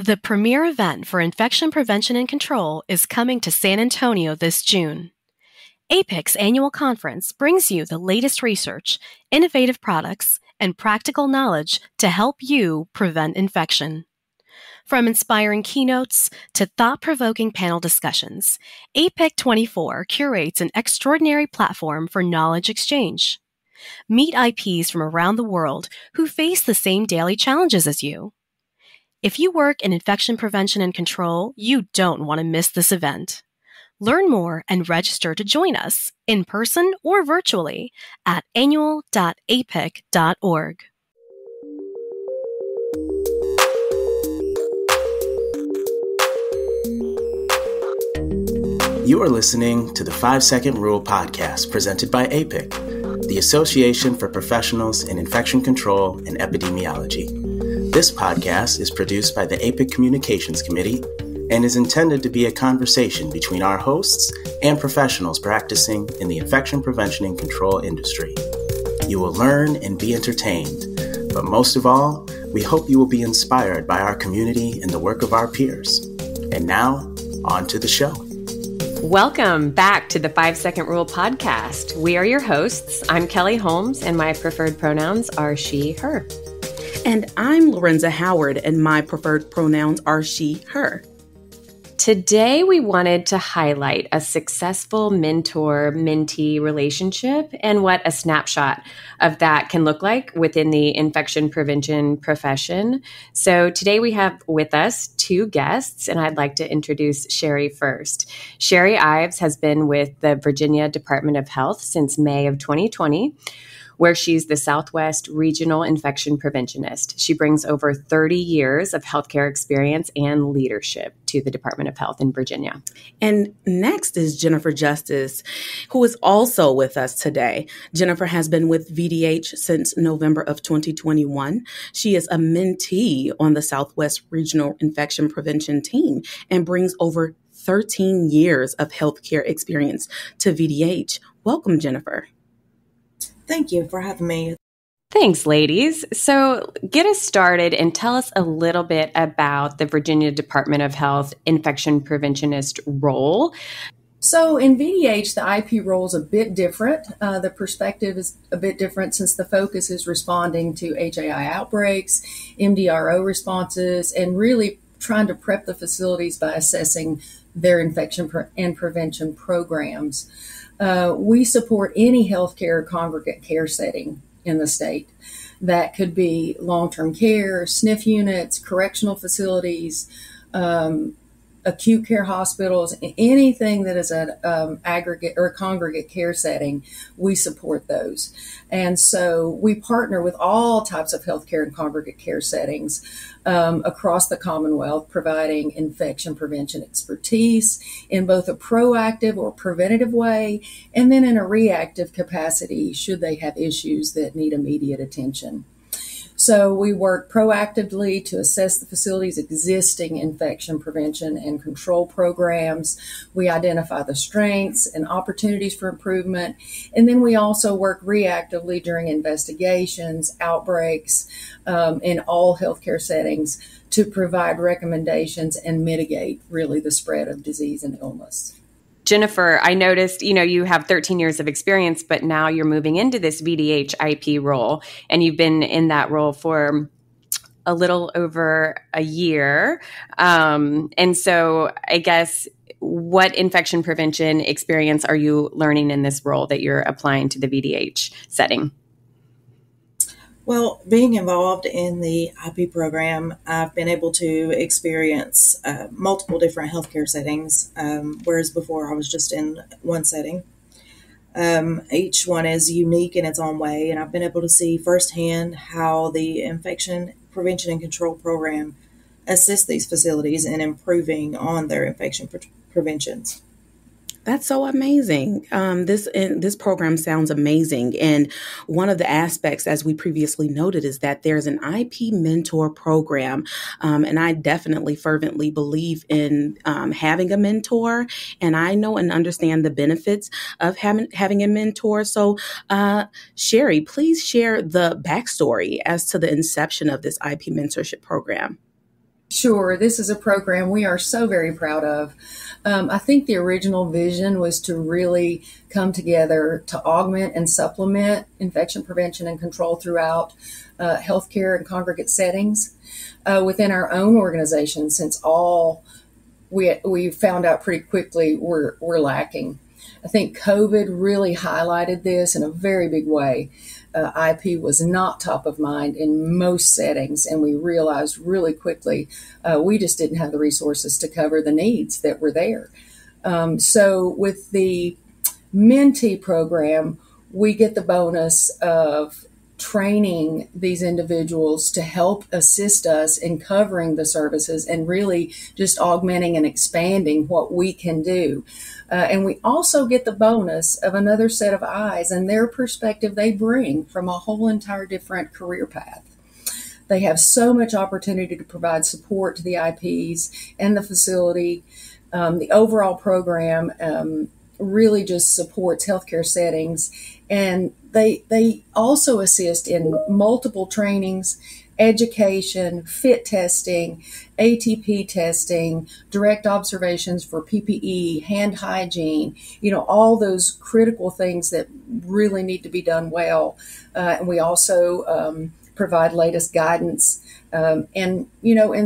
The premier event for infection prevention and control is coming to San Antonio this June. APIC's annual conference brings you the latest research, innovative products, and practical knowledge to help you prevent infection. From inspiring keynotes to thought-provoking panel discussions, APIC 24 curates an extraordinary platform for knowledge exchange. Meet IPs from around the world who face the same daily challenges as you. If you work in infection prevention and control, you don't want to miss this event. Learn more and register to join us, in person or virtually, at annual.apic.org. You are listening to the 5-Second Rule podcast presented by APIC, the Association for Professionals in Infection Control and Epidemiology. This podcast is produced by the APIC Communications Committee and is intended to be a conversation between our hosts and professionals practicing in the infection prevention and control industry. You will learn and be entertained, but most of all, we hope you will be inspired by our community and the work of our peers. And now, on to the show. Welcome back to the 5-Second Rule podcast. We are your hosts. I'm Kelly Holmes, and my preferred pronouns are she, her. And I'm Lerenza Howard, and my preferred pronouns are she, her. Today, we wanted to highlight a successful mentor-mentee relationship and what a snapshot of that can look like within the infection prevention profession. So today we have with us two guests, and I'd like to introduce Sheri first. Sheri Ives has been with the Virginia Department of Health since May of 2020. Where she's the Southwest Regional Infection Preventionist. She brings over 30 years of healthcare experience and leadership to the Department of Health in Virginia. And next is Jennifer Justice, who is also with us today. Jennifer has been with VDH since November of 2021. She is a mentee on the Southwest Regional Infection Prevention team and brings over 13 years of healthcare experience to VDH. Welcome, Jennifer. Thank you for having me. Thanks, ladies. So get us started and tell us a little bit about the Virginia Department of Health infection preventionist role. So in VDH, the IP role is a bit different. The perspective is a bit different since the focus is responding to HAI outbreaks, MDRO responses, and really trying to prep the facilities by assessing their infection and prevention programs. We support any healthcare congregate care setting in the state. That could be long-term care, SNF units, correctional facilities, acute care hospitals, anything that is an aggregate or congregate care setting, we support those. And so we partner with all types of healthcare and congregate care settings across the Commonwealth, providing infection prevention expertise in both a proactive or preventative way, and then in a reactive capacity should they have issues that need immediate attention. So we work proactively to assess the facility's existing infection prevention and control programs. We identify the strengths and opportunities for improvement. And then we also work reactively during investigations, outbreaks, in all healthcare settings to provide recommendations and mitigate really the spread of disease and illness. Jennifer, I noticed, you have 13 years of experience, but now you're moving into this VDH IP role, and you've been in that role for a little over a year. And so I guess, what infection prevention experience are you learning in this role that you're applying to the VDH setting? Well, being involved in the IP program, I've been able to experience multiple different healthcare settings, whereas before I was just in one setting. Each one is unique in its own way, and I've been able to see firsthand how the infection prevention and control program assists these facilities in improving on their infection preventions. That's so amazing. This program sounds amazing. And one of the aspects, as we previously noted, is that there's an IP mentor program. And I definitely fervently believe in having a mentor. And I know and understand the benefits of having a mentor. So, Sheri, please share the backstory as to the inception of this IP mentorship program. Sure, this is a program we are so very proud of. I think the original vision was to really come together to augment and supplement infection prevention and control throughout healthcare and congregate settings within our own organization, since all we found out pretty quickly we're lacking. I think COVID really highlighted this in a very big way. IP was not top of mind in most settings, and we realized really quickly we just didn't have the resources to cover the needs that were there. So with the Mentee program, we get the bonus of training these individuals to help assist us in covering the services and really just augmenting and expanding what we can do. And we also get the bonus of another set of eyes and their perspective they bring from a whole entire different career path. They have so much opportunity to provide support to the IPs and the facility. The overall program really just supports healthcare settings, and they also assist in multiple trainings, education, fit testing, ATP testing, direct observations for PPE, hand hygiene, all those critical things that really need to be done well. And we also provide latest guidance. And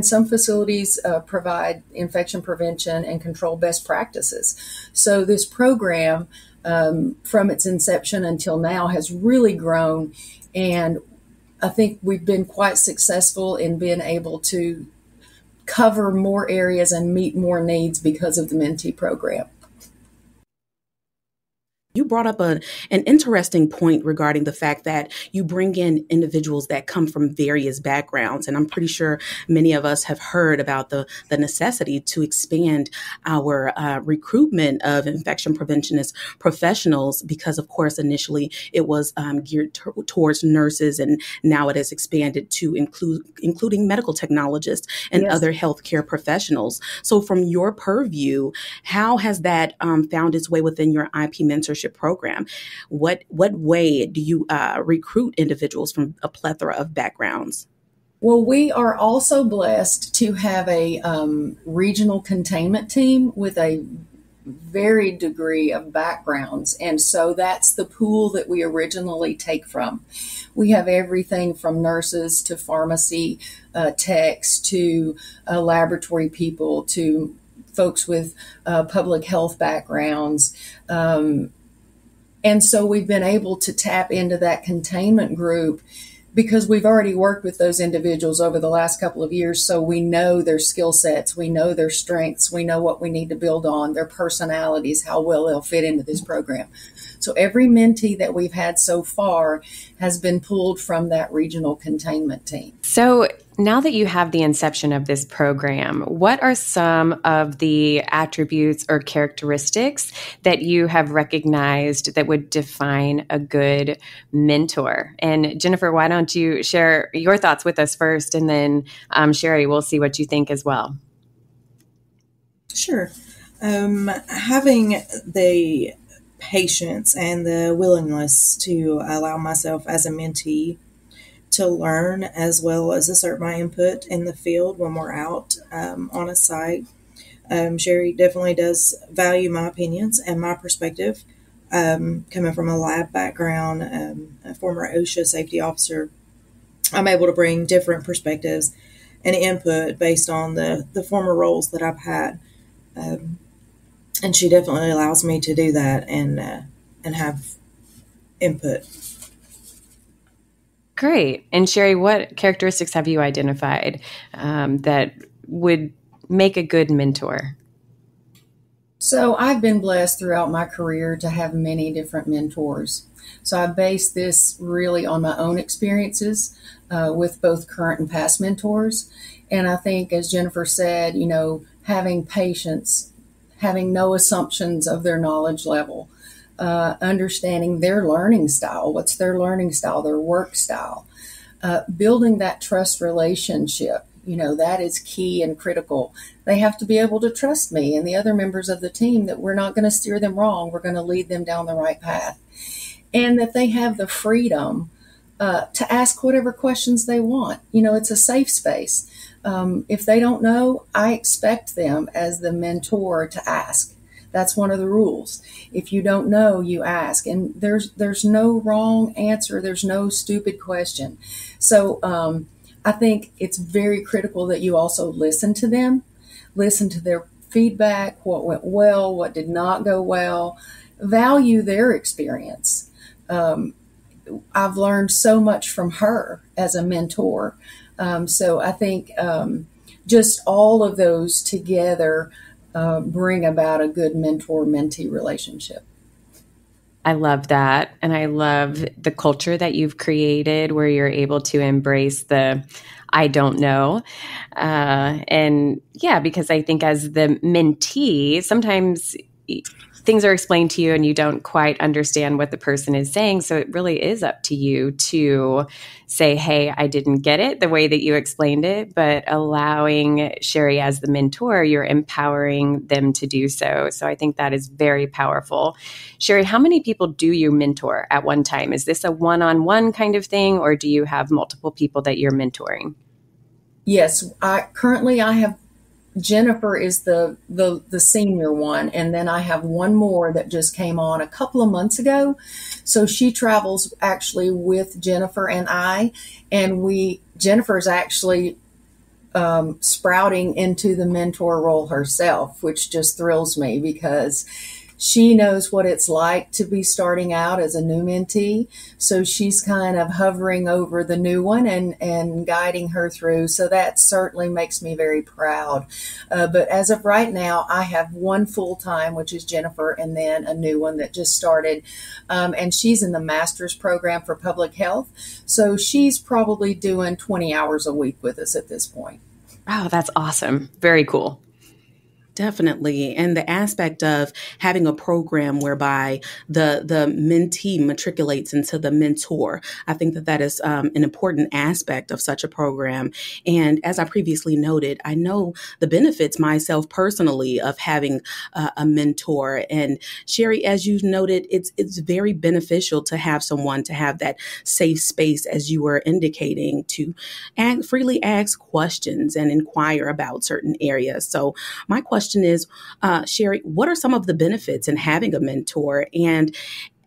some facilities provide infection prevention and control best practices. So this program, from its inception until now, has really grown. And I think we've been quite successful in being able to cover more areas and meet more needs because of the Mentee program. You brought up an interesting point regarding the fact that you bring in individuals that come from various backgrounds. And I'm pretty sure many of us have heard about the necessity to expand our recruitment of infection preventionist professionals because, of course, initially it was geared towards nurses, and now it has expanded to including medical technologists and other healthcare professionals. So from your purview, how has that found its way within your IP mentorship program? What way do you recruit individuals from a plethora of backgrounds? Well, we are also blessed to have a regional containment team with a varied degree of backgrounds. And so that's the pool that we originally take from. We have everything from nurses to pharmacy techs to laboratory people to folks with public health backgrounds. And so we've been able to tap into that containment group because we've already worked with those individuals over the last couple of years. So we know their skill sets, we know their strengths, we know what we need to build on, their personalities, how well they'll fit into this program. So every mentee that we've had so far has been pulled from that regional containment team. So now that you have the inception of this program, what are some of the attributes or characteristics that you have recognized that would define a good mentor? And Jennifer, why don't you share your thoughts with us first, and then Sheri, we'll see what you think as well. Sure. Having the patience and the willingness to allow myself as a mentee to learn as well as assert my input in the field when we're out on a site. Sheri definitely does value my opinions and my perspective. Coming from a lab background, a former OSHA safety officer, I'm able to bring different perspectives and input based on the former roles that I've had. And she definitely allows me to do that and have input. Great. And Sheri, what characteristics have you identified that would make a good mentor? So I've been blessed throughout my career to have many different mentors. So I base this really on my own experiences with both current and past mentors. And I think, as Jennifer said, having patience, having no assumptions of their knowledge level, understanding their learning style, what's their learning style, their work style, building that trust relationship. That is key and critical. They have to be able to trust me and the other members of the team that we're not going to steer them wrong. We're going to lead them down the right path. And that they have the freedom to ask whatever questions they want. It's a safe space. if they don't know, I expect them as the mentor to ask. That's one of the rules. If you don't know, you ask. And there's no wrong answer. There's no stupid question. So I think it's very critical that you also listen to them, listen to their feedback, what went well, what did not go well, value their experience. I've learned so much from her as a mentor. So I think just all of those together bring about a good mentor-mentee relationship. I love that. And I love the culture that you've created where you're able to embrace the I don't know. And yeah, because I think as the mentee, sometimes things are explained to you and you don't quite understand what the person is saying. So it really is up to you to say, hey, I didn't get it the way that you explained it, but allowing Sheri as the mentor, you're empowering them to do so. So I think that is very powerful. Sheri, how many people do you mentor at one time? Is this a one-on-one kind of thing, or do you have multiple people that you're mentoring? Yes, currently I have Jennifer is the senior one, and then I have one more that just came on a couple of months ago. So she travels actually with Jennifer and I, and Jennifer's actually sprouting into the mentor role herself, which just thrills me because she knows what it's like to be starting out as a new mentee. So she's kind of hovering over the new one and guiding her through. So that certainly makes me very proud. But as of right now, I have one full-time, which is Jennifer, and then a new one that just started. And she's in the master's program for public health. So she's probably doing 20 hours a week with us at this point. Wow, that's awesome. Very cool. Definitely. And the aspect of having a program whereby the mentee matriculates into the mentor, I think that is an important aspect of such a program. And as I previously noted, I know the benefits myself personally of having a mentor. And Sheri, as you noted, it's very beneficial to have someone to have that safe space, as you were indicating, to freely ask questions and inquire about certain areas. So my question is, Sheri, what are some of the benefits in having a mentor? And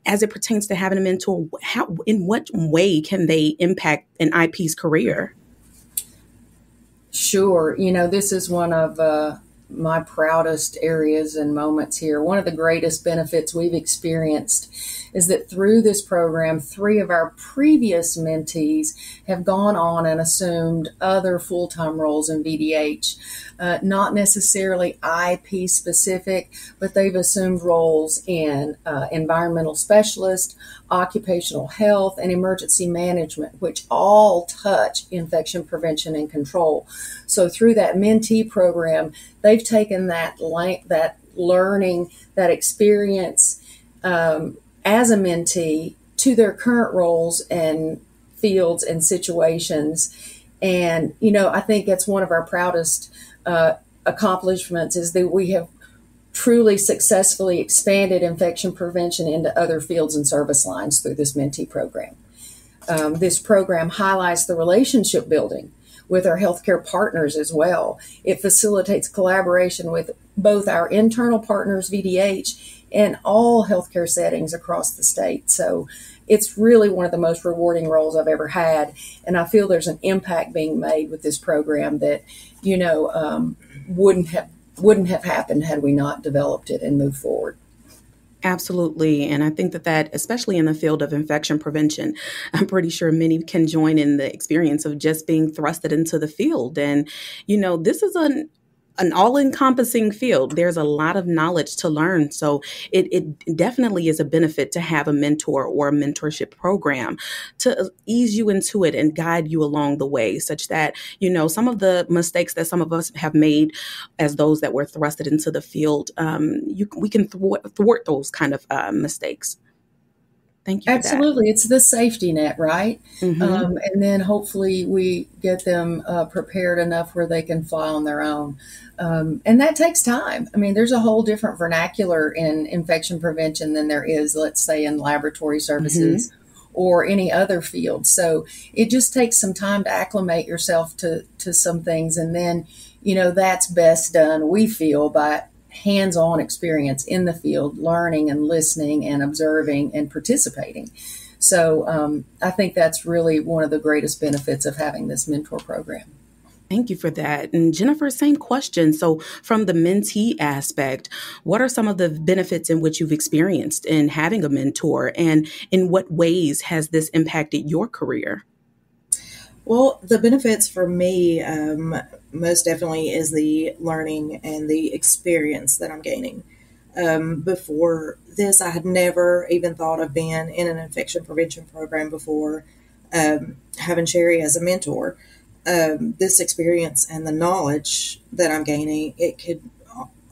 as it pertains to having a mentor, in what way can they impact an IP's career? Sure. This is one of my proudest areas and moments here. One of the greatest benefits we've experienced is that through this program, 3 of our previous mentees have gone on and assumed other full-time roles in VDH, not necessarily IP specific, but they've assumed roles in environmental specialist, occupational health, and emergency management, which all touch infection prevention and control. So through that mentee program, they've taken that learning, that experience as a mentee to their current roles and fields and situations. And, I think that's one of our proudest accomplishments is that we have truly successfully expanded infection prevention into other fields and service lines through this mentee program. This program highlights the relationship building with our healthcare partners as well. It facilitates collaboration with both our internal partners, VDH, and all healthcare settings across the state. So it's really one of the most rewarding roles I've ever had. And I feel there's an impact being made with this program that, wouldn't have happened had we not developed it and moved forward. Absolutely. And I think that especially in the field of infection prevention, I'm pretty sure many can join in the experience of just being thrusted into the field. And, this is an all-encompassing field. There's a lot of knowledge to learn. So it definitely is a benefit to have a mentor or a mentorship program to ease you into it and guide you along the way, such that, some of the mistakes that some of us have made as those that were thrusted into the field, we can thwart those kind of mistakes. Thank you. Absolutely. It's the safety net, right? Mm-hmm. And then hopefully we get them prepared enough where they can fly on their own. And that takes time. I mean, there's a whole different vernacular in infection prevention than there is, let's say, in laboratory services or any other field. So it just takes some time to acclimate yourself to some things. And then, that's best done, we feel, by hands-on experience in the field, learning and listening and observing and participating. So I think that's really one of the greatest benefits of having this mentor program. Thank you for that. And Jennifer, same question. So from the mentee aspect, what are some of the benefits in which you've experienced in having a mentor, and in what ways has this impacted your career? Well, the benefits for me most definitely is the learning and the experience that I'm gaining. Before this, I had never even thought of being in an infection prevention program before having Sheri as a mentor. This experience and the knowledge that I'm gaining, it could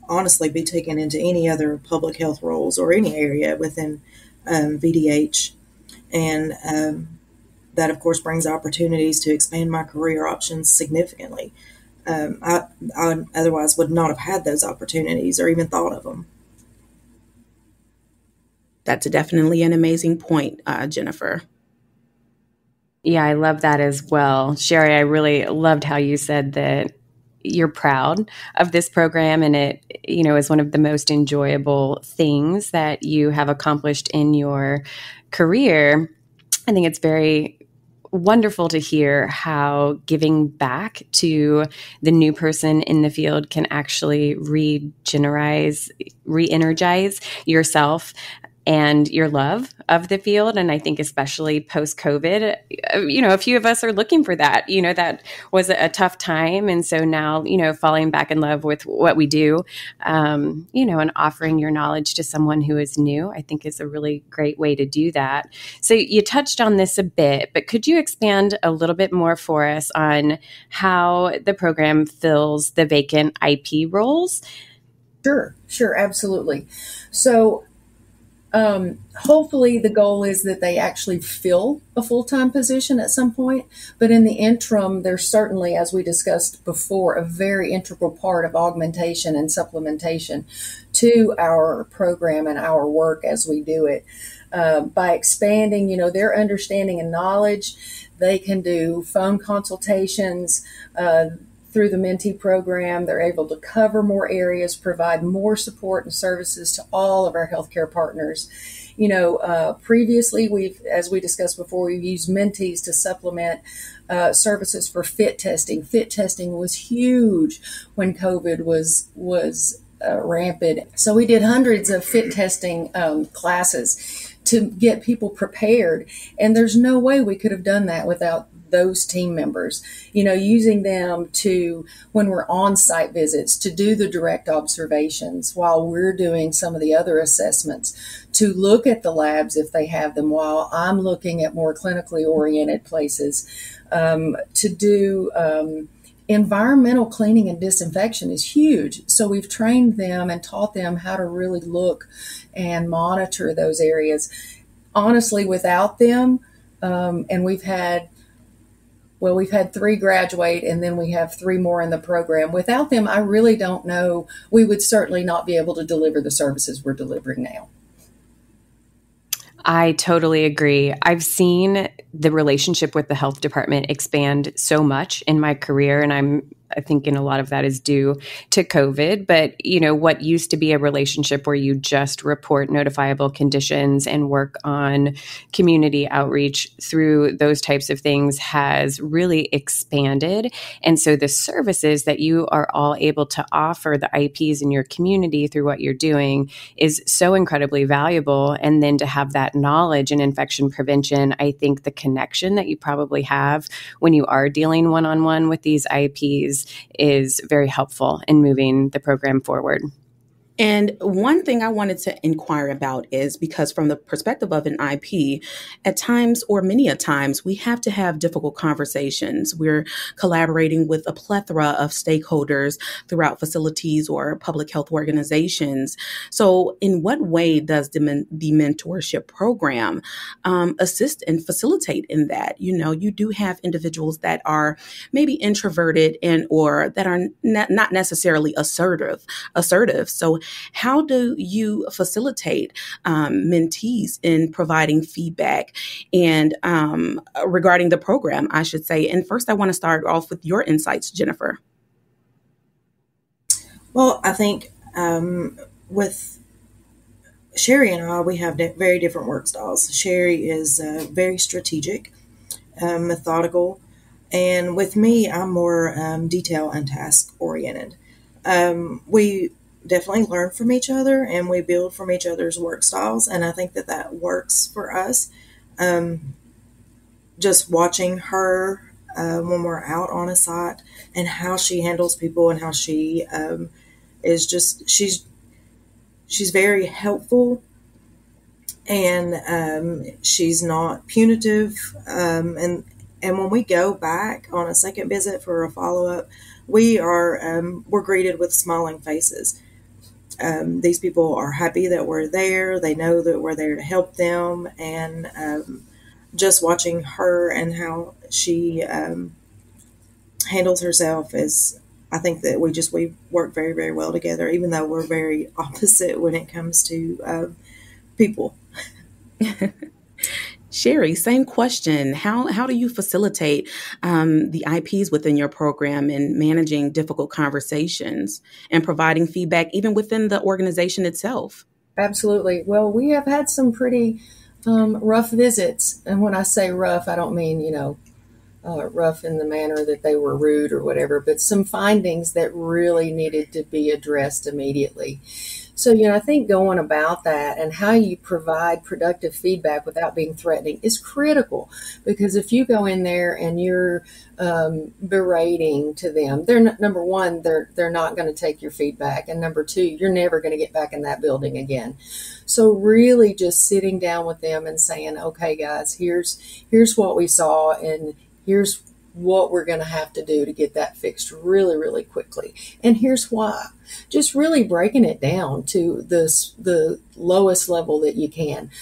honestly be taken into any other public health roles or any area within VDH. And that, of course, brings opportunities to expand my career options significantly. I otherwise would not have had those opportunities or even thought of them. That's definitely an amazing point, Jennifer. Yeah, I love that as well. Sheri, I really loved how you said that you're proud of this program, and it, is one of the most enjoyable things that you have accomplished in your career. I think it's very wonderful to hear how giving back to the new person in the field can actually re-energize yourself and your love of the field. And I think especially post-COVID, a few of us are looking for that. That was a tough time. And so now, falling back in love with what we do, and offering your knowledge to someone who is new, I think is a really great way to do that. So you touched on this a bit, but could you expand a little bit more for us on how the program fills the vacant IP roles? Sure, absolutely. So hopefully the goal is that they actually fill a full-time position at some point. But in the interim, there's certainly, as we discussed before, a very integral part of augmentation and supplementation to our program and our work as we do it. By expanding, their understanding and knowledge, they can do phone consultations, through the Mentee program. They're able to cover more areas, provide more support and services to all of our healthcare partners. Previously, as we discussed before, we've used mentees to supplement services for fit testing. Fit testing was huge when COVID was rampant. So we did hundreds of fit testing classes to get people prepared. And there's no way we could have done that without those team members, using them to, when we're on site visits, to do the direct observations while we're doing some of the other assessments, to look at the labs if they have them while I'm looking at more clinically oriented places, to do environmental cleaning and disinfection is huge. So we've trained them and taught them how to really look and monitor those areas. Honestly, without them, and we've had 3 graduate, and then we have 3 more in the program. Without them, I really don't know. We would certainly not be able to deliver the services we're delivering now. I totally agree. I've seen the relationship with the health department expand so much in my career, and I think a lot of that is due to COVID. But, what used to be a relationship where you just report notifiable conditions and work on community outreach through those types of things has really expanded. And so the services that you are all able to offer the IPs in your community through what you're doing is so incredibly valuable. And then to have that knowledge in infection prevention, I think the connection that you probably have when you are dealing one-on-one with these IPs is very helpful in moving the program forward. And one thing I wanted to inquire about is, because from the perspective of an IP, at times, or many a times, we have to have difficult conversations. We're collaborating with a plethora of stakeholders throughout facilities or public health organizations. So in what way does the mentorship program assist and facilitate in that? You do have individuals that are maybe introverted or that are not necessarily assertive. So how do you facilitate mentees in providing feedback and regarding the program, I should say? And first, I want to start off with your insights, Jennifer. Well, I think with Sheri and I, we have very different work styles. Sheri is very strategic, methodical, and with me, I'm more detail and task oriented. We definitely learn from each other and we build from each other's work styles, and I think that works for us. Just watching her when we're out on a site and how she handles people and how she is just she's very helpful, and she's not punitive. And when we go back on a second visit for a follow-up, we're greeted with smiling faces. These people are happy that we're there. They know that we're there to help them, and just watching her and how she handles herself is, I think that we work very, very well together, even though we're very opposite when it comes to people. Sheri, same question. How do you facilitate the IPs within your program in managing difficult conversations and providing feedback even within the organization itself? Absolutely. Well, we have had some pretty rough visits. And when I say rough, I don't mean, rough in the manner that they were rude or whatever, but some findings that really needed to be addressed immediately. So, I think going about that and how you provide productive feedback without being threatening is critical, because if you go in there and you're berating to them, number one, they're not going to take your feedback. And number two, you're never going to get back in that building again. So really just sitting down with them and saying, okay, guys, here's what we saw, and here's what we're going to have to do to get that fixed really, really quickly. And here's why. Just really breaking it down to the lowest level that you can.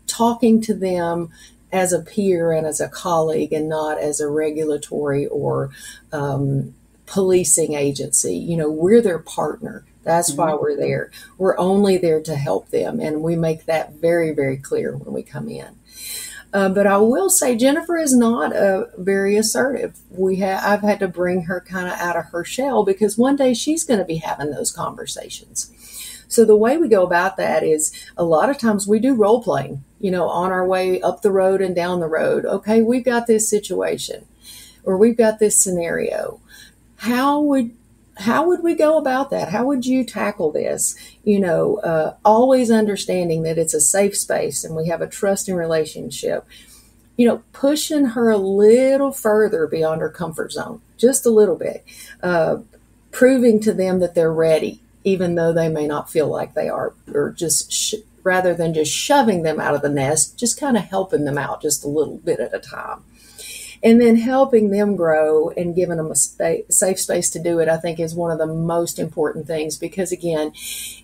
Talking to them as a peer and as a colleague, and not as a regulatory or policing agency. We're their partner. That's why we're there. We're only there to help them. And we make that very, very clear when we come in. But I will say Jennifer is not very assertive. I've had to bring her kind of out of her shell, because one day she's going to be having those conversations. So the way we go about that is a lot of times we do role playing, on our way up the road and down the road. Okay, we've got this situation, or we've got this scenario. How would we go about that? How would you tackle this? Always understanding that it's a safe space and we have a trusting relationship. Pushing her a little further beyond her comfort zone, just a little bit, proving to them that they're ready, even though they may not feel like they are, or just rather than just shoving them out of the nest, just kind of helping them out just a little bit at a time. And then helping them grow and giving them a safe space to do it, I think, is one of the most important things. Because, again,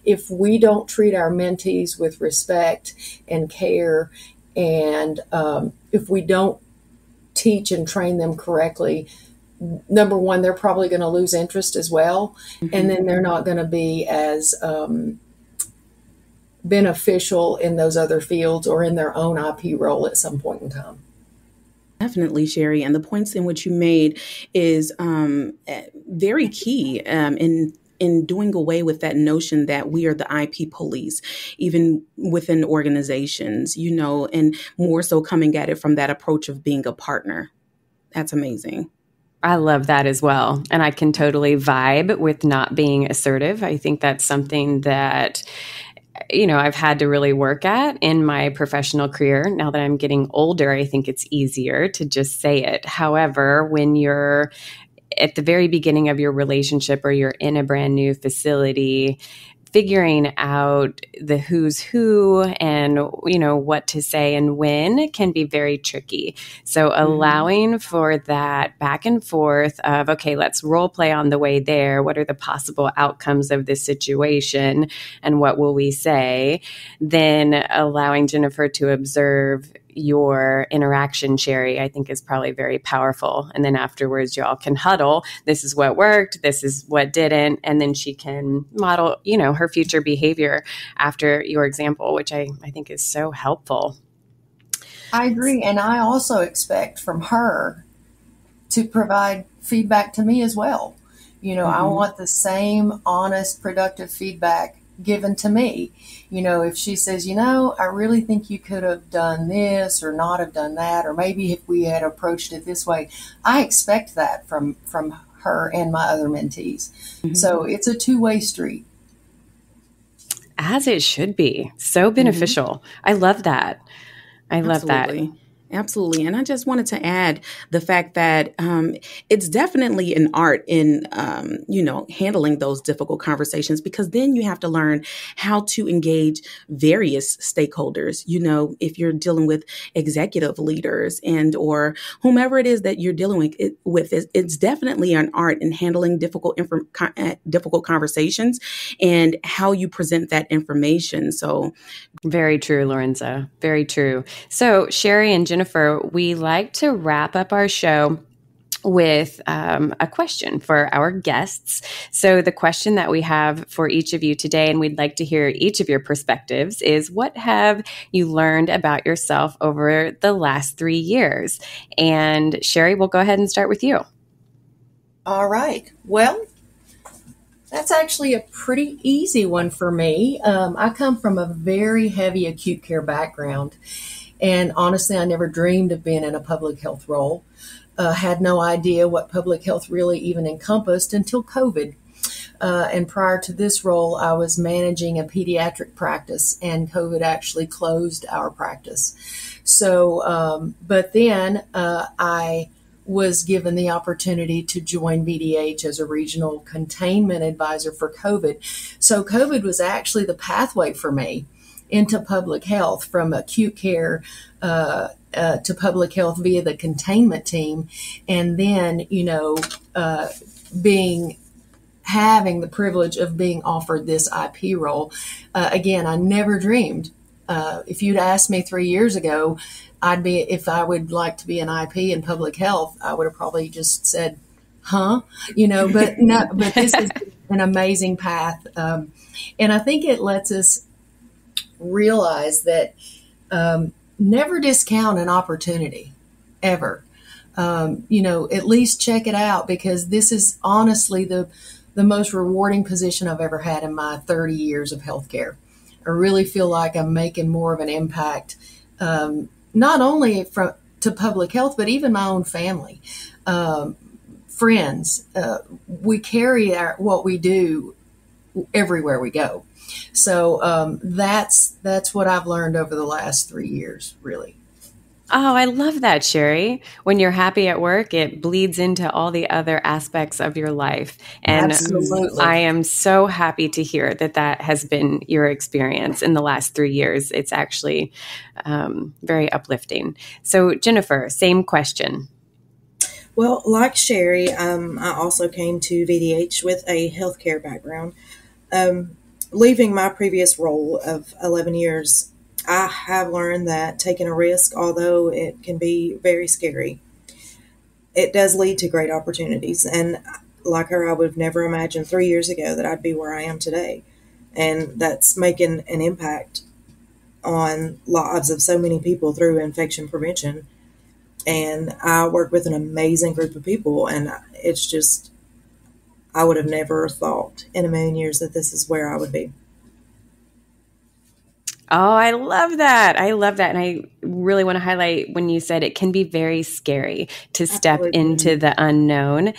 if we don't treat our mentees with respect and care, and if we don't teach and train them correctly, number one, they're probably going to lose interest as well. Mm-hmm. And then they're not going to be as beneficial in those other fields or in their own IP role at some point in time. Definitely, Sheri. And the points in which you made is very key in doing away with that notion that we are the IP police, even within organizations, and more so coming at it from that approach of being a partner. That's amazing. I love that as well. And I can totally vibe with not being assertive. I think that's something that I've had to really work at in my professional career. Now that I'm getting older, I think it's easier to just say it. However, when you're at the very beginning of your relationship or you're in a brand new facility, figuring out the who's who and, what to say and when can be very tricky. So allowing for that back and forth of, okay, let's role play on the way there. What are the possible outcomes of this situation and what will we say? Then allowing Jennifer to observe, your interaction, Sheri, I think is probably very powerful. And then afterwards, y'all can huddle. This is what worked. This is what didn't. And then she can model, her future behavior after your example, which I think is so helpful. I agree. And I also expect from her to provide feedback to me as well. I want the same honest, productive feedback given to me. If she says, I really think you could have done this or not have done that, or maybe if we had approached it this way, I expect that from her and my other mentees. So it's a two-way street. As it should be. So beneficial. I love that. I love that. Absolutely. And I just wanted to add the fact that it's definitely an art in, handling those difficult conversations, because then you have to learn how to engage various stakeholders. If you're dealing with executive leaders or whomever it is that you're dealing with, it's definitely an art in handling difficult conversations and how you present that information. So very true, Lerenza. Very true. So Sheri and Jennifer, we like to wrap up our show with a question for our guests. So the question that we have for each of you today, and we'd like to hear each of your perspectives, is what have you learned about yourself over the last 3 years? And Sheri, we'll go ahead and start with you. All right. Well, that's actually a pretty easy one for me. I come from a very heavy acute care background. And honestly, I never dreamed of being in a public health role. Had no idea what public health really even encompassed until COVID. And prior to this role, I was managing a pediatric practice, and COVID actually closed our practice. So, but then I was given the opportunity to join VDH as a regional containment advisor for COVID. So COVID was actually the pathway for me into public health, from acute care to public health via the containment team. And then, having the privilege of being offered this IP role. Again, I never dreamed. If you'd asked me 3 years ago, if I would like to be an IP in public health, I would have probably just said, but no, but this is an amazing path. And I think it lets us realize that never discount an opportunity, ever. At least check it out, because this is honestly the most rewarding position I've ever had in my 30 years of healthcare. I really feel like I'm making more of an impact, not only to public health, but even my own family, friends. We carry what we do everywhere we go. So that's what I've learned over the last 3 years, really. Oh, I love that, Sheri. When you're happy at work, it bleeds into all the other aspects of your life. And absolutely. I am so happy to hear that has been your experience in the last 3 years. It's actually very uplifting. So, Jennifer, same question. Well, like Sheri, I also came to VDH with a healthcare background. Leaving my previous role of 11 years, I have learned that taking a risk, although it can be very scary, it does lead to great opportunities. And like her, I would have never imagined 3 years ago that I'd be where I am today. And that's making an impact on lives of so many people through infection prevention. And I work with an amazing group of people, and it's just, I would have never thought in a million years that this is where I would be. Oh, I love that. I love that. And I really want to highlight when you said it can be very scary to step into the unknown.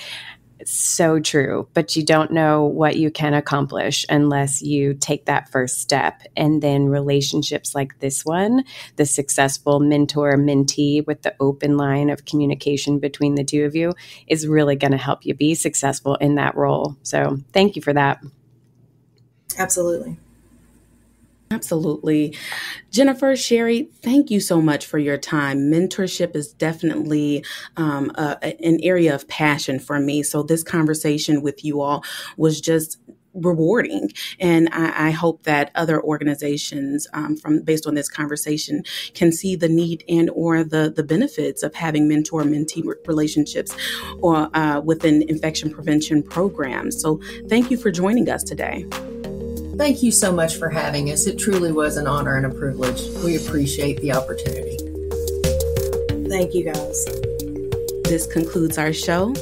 It's so true. But you don't know what you can accomplish unless you take that first step. And then relationships like this one, the successful mentor-mentee with the open line of communication between the two of you, is really going to help you be successful in that role. So thank you for that. Absolutely. Absolutely. Jennifer, Sheri, thank you so much for your time. Mentorship is definitely an area of passion for me. So this conversation with you all was just rewarding. And I hope that other organizations, based on this conversation, can see the need and or the benefits of having mentor-mentee relationships or within infection prevention programs. So thank you for joining us today. Thank you so much for having us. It truly was an honor and a privilege. We appreciate the opportunity. Thank you, guys. This concludes our show.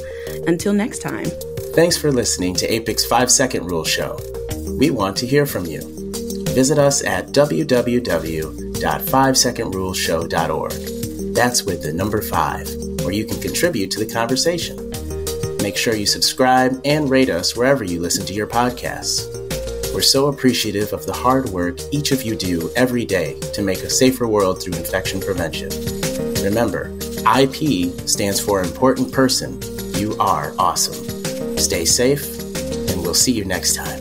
Until next time. Thanks for listening to APIC's 5-Second Rule Show. We want to hear from you. Visit us at www.5secondruleshow.org. That's with the number 5, where you can contribute to the conversation. Make sure you subscribe and rate us wherever you listen to your podcasts. We're so appreciative of the hard work each of you do every day to make a safer world through infection prevention. Remember, IP stands for Important Person. You are awesome. Stay safe, and we'll see you next time.